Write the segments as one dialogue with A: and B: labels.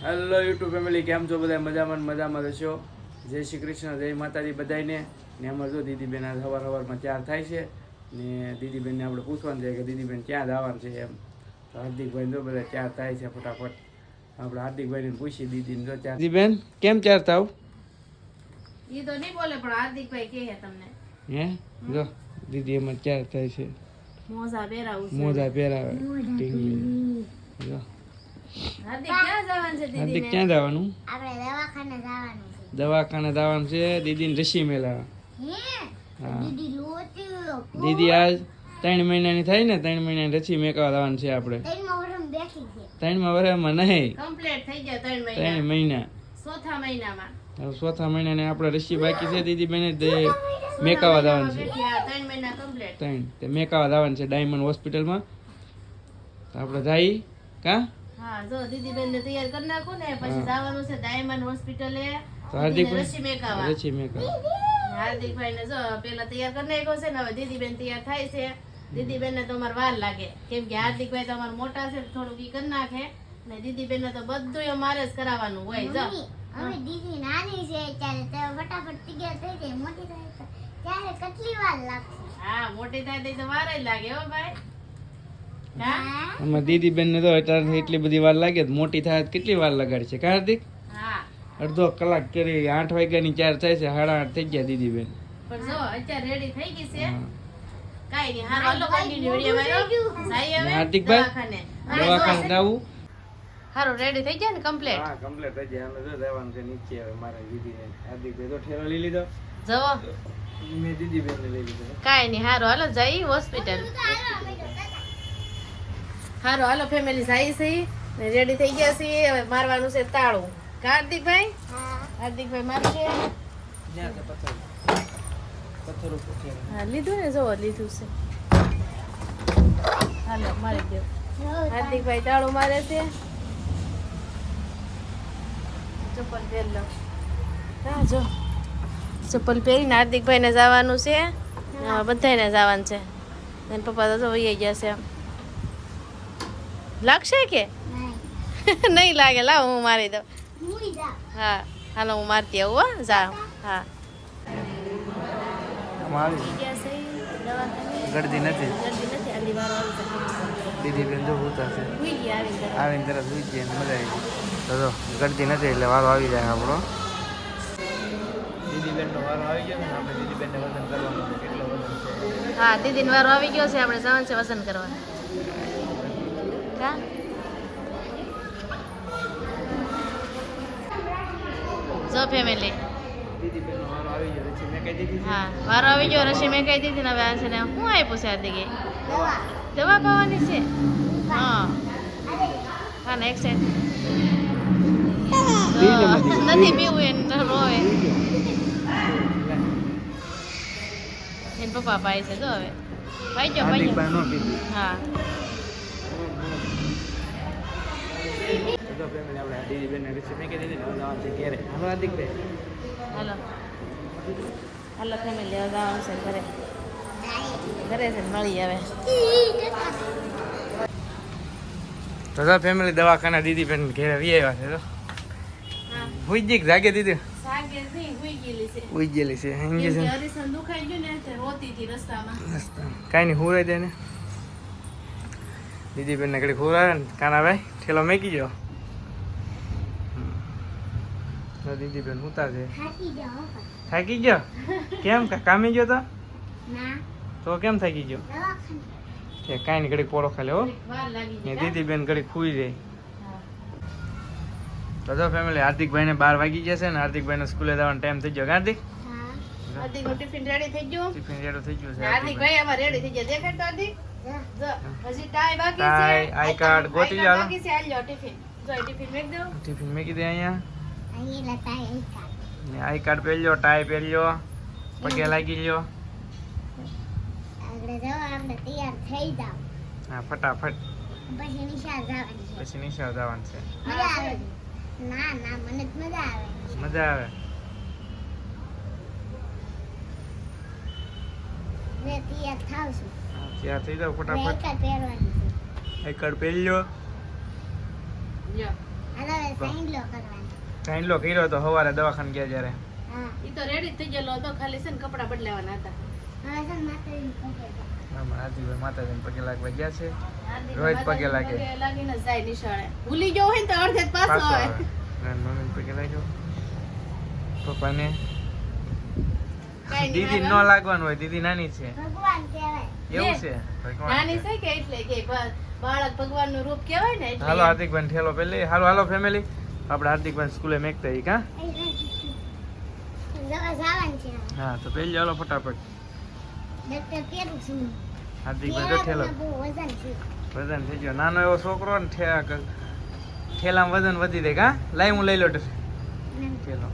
A: Hello YouTube family, કેમ છો બધા? મજામાં રહેશો. જય શ્રી કૃષ્ણ, જય માતાજી બધાને. ને અમારે જો દીદીબેન આ સવારમાં તૈયાર થાય છે ને દીદીબેનને આપણે પૂછવાનું છે કે દીદીબેન ક્યાં જવાનું છે એમ. તો હાર્દિકભાઈ જો બધા તૈયાર થાય છે ફટાફટ. આપણે હાર્દિકભાઈને પૂછી દીદીને જો તૈયાર. દીદીબેન કેમ તૈયાર થાવ?
B: ઈ તો નહીં બોલે પણ હાર્દિકભાઈ કહે તમને.
A: હે જો દીદી એમાં તૈયાર થાય છે.
B: મોજા પહેરાવું છે.
A: મોજા પહેરાવે. જો
B: હાર્દિક ક્યાં જવાનું છે
A: હાર્દિક
B: દીદીને?
A: ક્યાં જવાનું?
C: આપણે દવાખાને જવાનું છે.
A: દવાખાને જવાનું છે. દીદીને રસી મેળવવા. હા.
C: દીદી લોટી
A: દીદી આજ 3 મહિનાની થાય ને, 3 મહિનાની રસી મેકવા જવાનું છે આપણે.
C: તેમાં વરમ બેઠી છે.
A: 3મા વર્ષમાં નહીં,
B: કમ્પ્લીટ થઈ ગયા 3
A: 3
B: મહિના.
A: મહિના.
B: ચોથા મહિનામાં.
A: હવે ચોથા મહિનાને આપણે રસી બાકી છે. દીદી બેને મેકાવા જવાનું છે.
B: હા 3 મહિના કમ્પ્લીટ.
A: 3 તે મેકાવા જવાનું છે ડાયમંડ હોસ્પિટલમાં. તો આપણે જઈ કા
B: હા જો દીદીબેન ને તૈયાર કરી નાખો ને પછી જવાનું છે ડાયમંડ હોસ્પિટલે.
A: તો હાર્દિકભાઈ
B: રસી મેકાવા.
A: રસી મેકાવા.
B: હાર્દિકભાઈ ને જો પેલા તૈયાર કરી નાખ્યો છે ને હવે દીદીબેન તૈયાર થાય છે. દીદીબેન ને તો અમારે વાર લાગે કેમ કે હાર્દિકભાઈ તો અમારે મોટા છે થોડુંક ઈ કરી નાખે ને દીદીબેન ને તો બધું અમારે જ કરાવવાનું હોય. જો
C: હવે દીદી નાની છે ત્યારે તે ફટાફટ તૈયાર થઈ જાય. મોટી થાય તો ત્યારે કેટલી વાર લાગશે?
B: હા મોટી થાય તો વાર જ લાગે હો ભાઈ. હા
A: આમાં દીદી બેન ને તો અત્યારે એટલી બધી વાર લાગે તો મોટી થાય તો કેટલી વાર લગાડશે કા હાર્દિક?
B: હા
A: અડધો કલાક કરી 8 વાગ્યાની 4 થાય છે, 8:30 થઈ ગયા દીદી બેન.
B: પણ જો અત્યારે રેડી થઈ ગઈ છે. કાઈ નહીં હારો હાલો કન્ટિન્યુ વિડિયો મારો જાય હવે
A: હાર્દિકભાઈ
B: દવાખાને.
A: દવાખાને જવું.
B: હારો રેડી થઈ ગયા ને કમ્પ્લીટ.
A: હા કમ્પ્લીટ થઈ ગયા. અમે જો જવાનું છે નીચે હવે મારા દીદીને. હાર્દિકભાઈ તો ઠેલો લઈ લીધો.
B: જવો
A: મેં દીદી બેન ને લઈ લીધો.
B: કાઈ નહીં હારો હાલો જઈ હોસ્પિટલ. હારો હાલો ફેમિલી જાય છે ને રેડી થઈ ગયા છે. હવે મારવાનું છે તાળું. હાર્દિકભાઈ હાર્દિકભાઈ મારશે.
A: ત્યાં તો પથ્થર ઉપર છે.
B: હા લીધું ને જો લીધું છે. હાલો મારી દો. હાર્દિકભાઈ તાળું મારે છે. ચપ્પલ પહેર લો. હા જો ચપ્પલ પહેરીને હાર્દિકભાઈ ને જવાનું છે. બધાને જવાનું છે. અને પપ્પા તો વહી ગયા છે. લાગશે કે નહીં લાગે? લાવ હું મારી દઉં.
C: મુઈ જા.
B: હા હાલો હું મારતી આવું હો. જા હા
A: અમારી ગળદી નથી. દીદી બેન જો હોતા છે. આવીને તરત સુઈ જાય ને મજા આવી ગઈ. તો જો ગળદી નથી એટલે વારો આવી જાય આપણો. દીદી બેનનો વારો આવી ગયો ને આપણે દીદી બેનને વજન કરવાનું છે. કેટલો વજન છે?
B: હા દીદીનો વારો આવી ગયો છે. આપણે જવાનું છે વજન કરવાનું. કા જો ફેમિલી
A: દીદી બેનનો વારો આવી ગયો પછી મેં કહી દીધી છે.
B: હા વારો આવી ગયો. રસી મેં કહી દીધી ને હવે આ છે ને હું આપ્યું છે હાર્દિકે?
C: દવા.
B: દવા પાવાની છે. હા હા ને એક સાઈડ નથી પીવું એને રોવે. એને પપ્પા પાય છે જો હવે પાઈ ગયો
A: હાર્દિકભાઈ નો પીધી.
B: હા
A: તો ફેમિલી આપણે દીદી બેનને રસી મેં કહી દીધી ને હવે જવાનું છે ઘેરે. હાલો હાર્દિકભાઈ.
B: હાલો હાલો ફેમિલી હવે જવાનું છે ઘરે. ઘરે છે ને મળી આવે.
A: તો જો ફેમિલી દવાખાના દીદી બેન ઘેરે વી આવ્યા છે. તો
B: હા
A: હુઈ જી જાગે દીદી
B: સાગે નહીં હુઈ ગયેલી છે.
A: હુઈ ગયેલી છે.
B: કેમ
A: ઇન્જેક્શન
B: કે હરીસન દુખાઈ ગયું ને તે રોતી હતી રસ્તામાં.
A: કાંઈ નહીં હુરાઈ દે ને. દીદી બેનને ઘડી હુરાવે ને કાનાભાઈ ઠેલો મેકી ગયો. તો દીદી બેન હુતા છે.
C: થાકી જાઓ.
A: થાકી ગયો? કેમ કામી ગયો તો?
C: ના
A: તો કેમ થાકી ગયો?
C: દવાખાને.
A: કે કાંઈ નહીં ઘડી પોળો ખાલે હો.
B: વાર લાગી
A: ને
B: ગઈ.
A: દીદી બેન ઘડી ખુઈ જાય.
B: હા.
A: તો જો ફેમિલી હાર્દિકભાઈને 12 વાગી ગયા છે ને હાર્દિકભાઈને સ્કૂલે જવાનો ટાઈમ થઈ ગયો. હાર્દિક
C: હા.
B: હાર્દિકનું ટિફિન રેડી થઈ ગયું.
A: ટિફિન રેડો થઈ ગયું છે.
B: હાર્દિકભાઈ આમાં રેડી થઈ ગયા. દેખાડ તો હાર્દિક.
C: જા.
B: જો હજી ટાઈ બાકી છે.
A: ટાઈ, આઈ કાર્ડ ગોતી
B: આઈ કાર્ડ
A: લો.
B: બાકી છે. હાલ લો ટિફિન. જો આ ટિફિન મેક દો.
A: ટિફિન મેકી દે અહીંયા.
C: અહીં લતાય અહીં કાઢ.
A: ને આઈ કાર્ડ પહેરજો, ટાઈ પહેરજો, પગે લાગી લ્યો.
C: આગળ જાઓ આપણે તૈયાર થઈ જાઓ.
A: હા ફટાફટ
C: પછી નિશાળ જવાની છે.
A: પછી નિશાળ જવાનું છે.
C: મજા આવે. ના ના મને જ મજા આવે.
A: મજા આવે.
C: મેં તૈયાર થાવ છું.
A: ત્યાં થઈ જાવ
C: હવે
A: ફટાફટ.
C: એક જ પહેરવાની છે.
A: આઈ કાર્ડ પહેરી લો.
B: લ્યો.
C: હાલો હવે
A: પ્રો
C: સાઈન્ડલો કરવાનો.
A: ચાઇનલો કર્યો તો સવારે દવાખાને ગયા જ્યારે
C: હા.
B: ઈ તો રેડી થઈ ગયેલો હતો, ખાલી છે ને કપડાં બદલાવાના હતા.
C: હવે છે ને માતાજીને પગે લાગે.
A: હાર્દિકભાઈ માતાજીને પગે લાગવા ગયા છે
B: હાર્દિક
A: રોજ પગે
B: માતાજીને
A: લાગે.
B: પગે લાગીને જ જાય નિશાળે. ભૂલી ગયો હોય ને તો અડધે જ પાછો
A: પાછો
B: આવે.
A: આવે મમ્મીને પગે લાગ્યો પપ્પાને
B: કાંઈ
A: દીદી
B: નહીં,
A: ન લાગવાનું હોય દીદી નાની છે
C: ભગવાન કહેવાય.
A: એવું
B: લે.
A: છે ભગવાન
B: નાની
A: છે.
B: છે કે એટલે કે બાળક ભગવાનનું રૂપ કહેવાય ને એટલે.
A: હાલો હાર્દિકભાઈ ઠેલો પેલી હાલો ફેમિલી આપણે હાર્દિકભાઈ સ્કૂલે મેકતા ઈ કા
C: દવા જવાનું છે.
A: હા તો પેલી હાલો ફટાફટ
C: ડોક્ટર પહેરું છું.
A: હાર્દિકભાઈ તો ઠેલો
C: બહુ વજન છે.
A: વજન થઈ ગયો નાનો એવો છોકરો ને ઠેલામાં વજન વધી દે કા લાઈ હું લઈ લો ઠેલો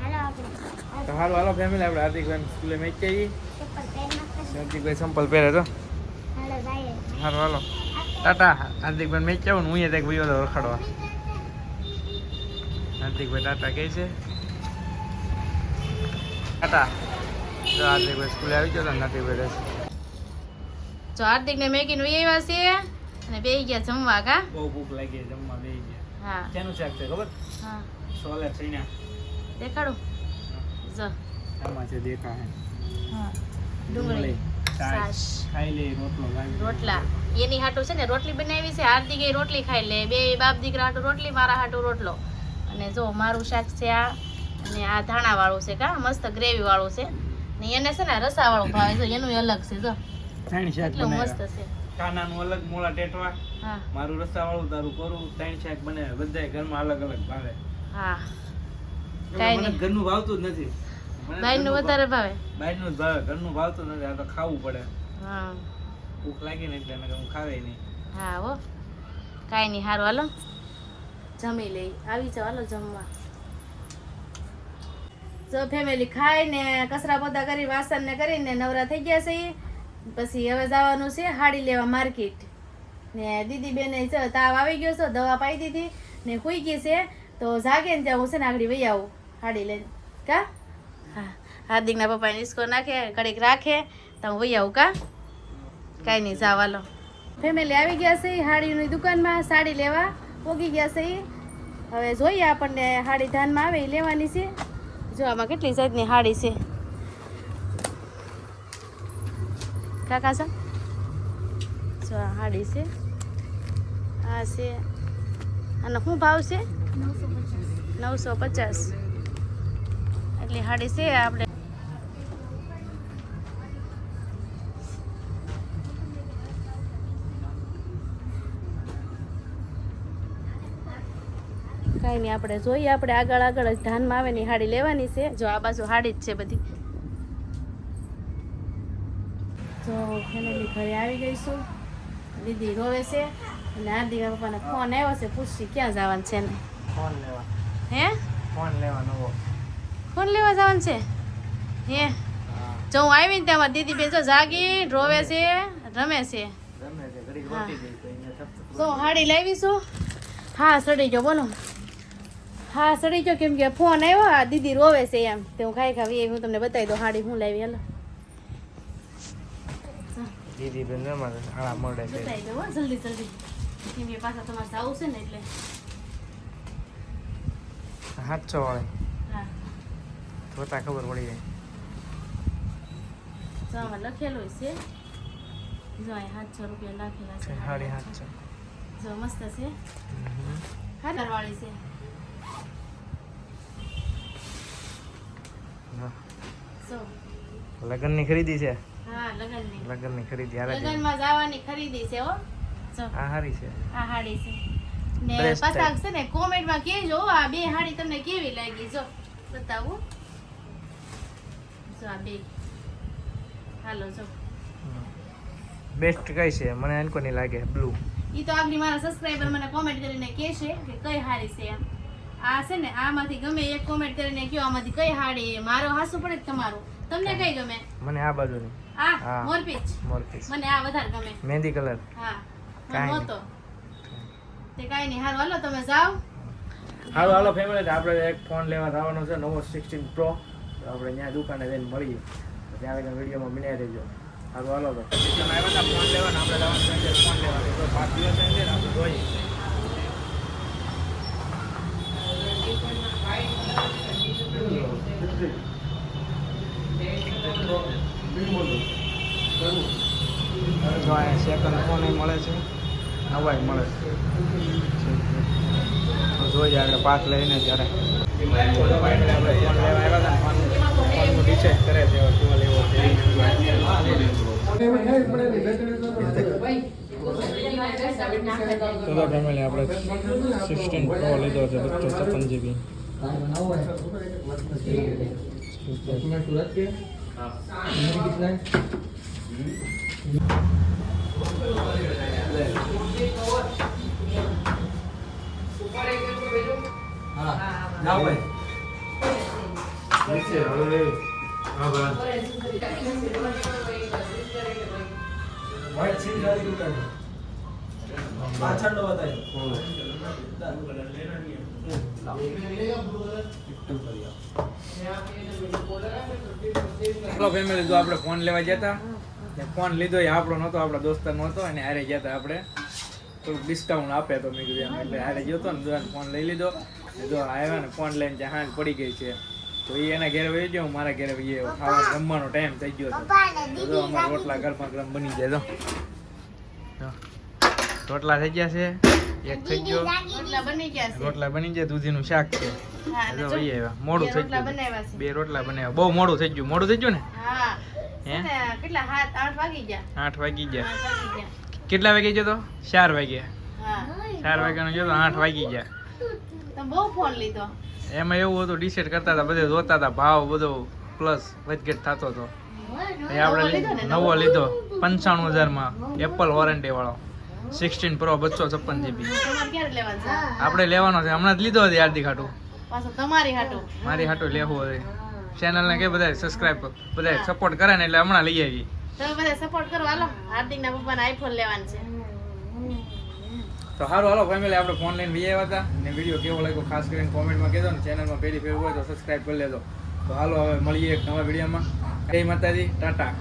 C: હાલો આપણે
A: તો હાલો ફેમિલી આપણે હાર્દિકભાઈ સ્કૂલે મેકતા ઈ
C: ચપ્પલ પહેરી નાખો.
A: હાર્દિકભાઈ સંપલ પહેરે તો
C: હાલો ભાઈ.
A: હાલો ટાટા હાર્દિકભાઈ મેચ આવું ને હું ત્યાં ભાઈઓ તો રખડવા હાર્દિકભાઈ ટાટા કહે છે ટાટા તો હાર્દિકભાઈ સ્કૂલે આવી ગયો તો હાર્દિકભાઈ રહેશે
B: જો હાર્દિક ને મેગીને વહી આવ્યા છે અને બેહી ગયા જમવા કા.
A: બહુ ભૂખ લાગી જમવા બેસી ગયા
B: હા
A: શેનું શાક છે ખબર
B: હા
A: સોલે ચણા
B: દેખાડું જો.
A: આમાં છે દેખા હે
B: હા ડુંગળી છાશ
A: ખાઈ લે રોટલો લાવી
B: રોટલા એની હાટું છે ને રોટલી બનાવી છે. હાર્દિક એ રોટલી ખાઈ લે, બે બાપ દીકરા હાટું રોટલી, મારા હાટું રોટલો. અને જો મારું શાક છે આ, અને આ ધાણા વાળું છે કા મસ્ત ગ્રેવી વાળું છે. ને એને છે ને રસા વાળું ભાવે છે, એનું અલગ છે જો
A: ત્રણ શાક
B: એટલું મસ્ત
A: બનાવ્યા
B: છે.
A: કાનાનું અલગ મોળા ટેટવા
B: હા
A: મારું રસા વાળું તારું કરું ત્રણ શાક બનાવે બધાય ઘરમાં અલગ અલગ ભાવે
B: હા કાંઈ
A: મને
B: નહીં.
A: ઘરનું ભાવતું જ નથી મને
B: બાઈનું
A: ઘરનું
B: વધારે ભાવે.
A: બહારનું જ ભાવે ઘરનું ભાવતું નથી આ તો ખાવું પડે
B: હા
A: ભૂખ લાગી ને એટલે નકર હું ખાવે નહીં
B: હા હો કાંઈ નહીં, સારું હાલો જમી લઈ. આવી જાઓ હાલો જમવા. જો ફેમિલી ખાઈને કચરા પોતા કરી વાસણ ને કરીને નવરા થઈ ગયા છે ઈ. પછી હવે જવાનું છે હાડી લેવા માર્કેટ. ને દીદી બેને છે તાવ આવી ગયો છે, દવા પાઈ દીધી ને હુઈ ગઈ છે, તો જાગે ને ત્યાં હું છે ને આગળ વહી આવું હાડી લઈને કા. હા હાર્દિકના પપ્પાને ઈસકો નાખે ઘડીક રાખે તો હું વહી આવું કા. કાંઈ નહીં જાવ હાલો. ફેમિલી આવી ગયા છે હાડીની દુકાનમાં સાડી લેવા પોગી ગયા છે ઈ. હવે જોઈએ આપણને હાડી ધાનમાં આવે એ લેવાની છે. જો આમાં કેટલી જાતની હાડી છે કાકા છે. જો આ હાડી છે, આ છે, આનો શું ભાવ છે? 950. એટલી હાડી છે આપણે. કાંઈ નહીં આપણે જોઈએ આપણે આગળ જ ધાનમાં આવે ને ઈ હાડી લેવાની છે. જો આ બાજુ હાડી જ છે બધી. તો ફેમિલી ઘરે આવી ગઈ છું, દીદી રોવે છે અને હાર્દિક પપ્પાને ફોન આવ્યો છે, પૂછી ક્યાં જવાનું છે ને.
A: ફોન લેવા
B: હે
A: ફોન લેવા નવો
B: ફોન લેવા જવાનું છે હે. જો હું આવી ને ત્યાં દીદી બેન જો જાગી રોવે છે રમે છે.
A: ગમે છે ઘડીક
B: હા.
A: રોટી દઈ તો અહીંયા થપ
B: તો હાડી લાવીશું. હા સડી ગયો બોલો. હા સડી ગયો કેમ કે ફોન આવ્યો આ દીદી રોવે છે એમ તે હું ખાઈ હું તમને બતાવી દઉં હાડી હું લાવી હાલો
A: દીદી બેન રમાડે આળા મળે છે
B: બતાવી દઉં હો, જલ્દી જલ્દી કેમ કે પાછા તમારે જવું છે ને એટલે.
A: 700 વાળી
B: હા
A: જોતા ખબર પડી જાય
B: જો આમાં લખેલું છે જો અહીં 700 રૂપિયા નાખેલા છે.
A: સાડી 700
B: જો મસ્ત છે હારવાળી છે. જો
A: લગ્નની ખરીદી છે
B: હા લગનની
A: લગ્નની ખરીદી હારે
B: લગનમાં જવાની ખરીદી છે હો. જો
A: આ હારી છે
B: આ હાડી છે ને
A: Dress
B: પાછા
A: type.
B: છે ને કોમેન્ટમાં કહેજો હો, આ બે હાડી તમને કેવી લાગી જો બતાવું. જો આ બે હાલો જો
A: બેસ્ટ કઈ છે મને એનકોની લાગે બ્લુ
B: ઈ તો આગળ મારા સબસ્ક્રાઇબર મને કોમેન્ટ કરીને કહેશે કે કઈ હાડી છે એમ. આ છે ને આમાંથી ગમે એક કોમેન્ટ કરીને કયો આમાંથી કઈ હાડી મારો હાસુ પડે કે તમારું તમને કઈ ગમે.
A: મને આ બાજુની
B: આ
A: હા.
B: મોરપીચ
A: મોરપીસ
B: મને આ વધારે ગમે.
A: મહેંદી કલર
B: હા
A: કાંઈ
B: મને નહોતો તે કાંઈ નહીં હારું હાલો તમે જાઓ.
A: હાલો હાલો ફેમિલી આપણે એક ફોન લેવા જવાનો છે નવો 16 પ્રો આપણે ત્યાં દુકાને જઈને મળીએ તો ત્યાં આગળ વિડીયોમાં બનાવી દેજો. હાલો હાલો તો આવ્યા હતા ફોન લેવાના આપણે જવાનું છે ફોન લેવા તો 5 દિવસ છે આપણે જોઈએ જોઈએ આગળ પાસ લઈને ત્યારે આપણે ફોન લેવા આવ્યા હતા ફોનનું ડિસાઇડ કરે છે કેવો લેવો છે ફેમિલી આપણે 16 પ્રો લીધો છે 256 GB जाओ भाई नीचे अरे हां भाई व्हाइट सीन डाल के उतार पाछड़ लो बताइए हेलो फैमिली जो આપણે ફોન લેવા ગયા હતા ફોન લીધો એ આપણો નહોતો આપણા દોસ્તાર નહોતો અને હારે ગયા હતા આપણે થોડુંક ડિસ્કાઉન્ટ આપે તો મેં કીધું એમ એટલે હારે ગયો હતો ને દુકાન ફોન લઈ લીધો જો આવ્યા ને ફોન લઈને ત્યાં હાંજ પડી ગઈ છે તો એ એના ઘરે વહી ગયો મારા ઘરે વહી ગયો ખાવા જમવાનો ટાઈમ થઈ ગયો હતો તો અમારા રોટલા ગરમા ગરમ બની જાય તો રોટલા થઈ ગયા છે એક થઈ ગયો
B: રોટલા બની ગયા છે.
A: રોટલા બની ગયા દૂધીનું શાક છે
B: હા, અને
A: જો
B: જો,
A: વહી આવ્યા મોડું થઈ
B: રોટલા
A: ગયું
B: બનાવ્યા છે.
A: 2 રોટલા બનાવ્યા બહુ મોડું થઈ ગયું ને
B: હા
A: હે?
B: છે ને, કેટલા 8 વાગી ગયા
A: 8 વાગી ગયા
B: 8 વાગી ગયા.
A: કેટલા વાગે ગયો તો 4 વાગ્યા
B: હા
A: 4 વાગ્યાનો ગયો તો 8 વાગી ગયા
B: તો બહુ ફોન લીધો.
A: એમાં એવું હતું ડિસાઈડ કરતા હતા બધે જોતા હતા ભાવ બધો પ્લસ વધઘટ થતો હતો એ આપણે નવો લીધો 95,000 માં એપલ વોરંટી વાળો 16 પ્રો 256 GB
B: તમારે ક્યારે લેવાનું છે?
A: આપણે લેવાનો છે હમણાં જ લીધો હતી હાર્દિક હાટું
B: પાછું તમારી હાટું.
A: મારી હાટું લેવું હોય ચેનલને કે બધા સબસ્ક્રાઇબ બધા સપોર્ટ કરે ને એટલે હમણાં લઈ આવી
B: તમે બધા સપોર્ટ કરો. હાલો હાર્દિકના પપ્પાને આઈફોન લેવાનું છે.
A: તો સારું હાલો ફેમિલી આપણે ફોન લઈને વી આવ્યા હતા ને વિડીયો કેવો લાગ્યો ખાસ કરીને કોમેન્ટમાં કહેજો ને ચેનલમાં પહેલી ફેર હોય તો સબસ્ક્રાઇબ કરી લેજો તો હાલો હવે મળીએ એક નવા વિડીયોમાં જય માતાજી ટાટા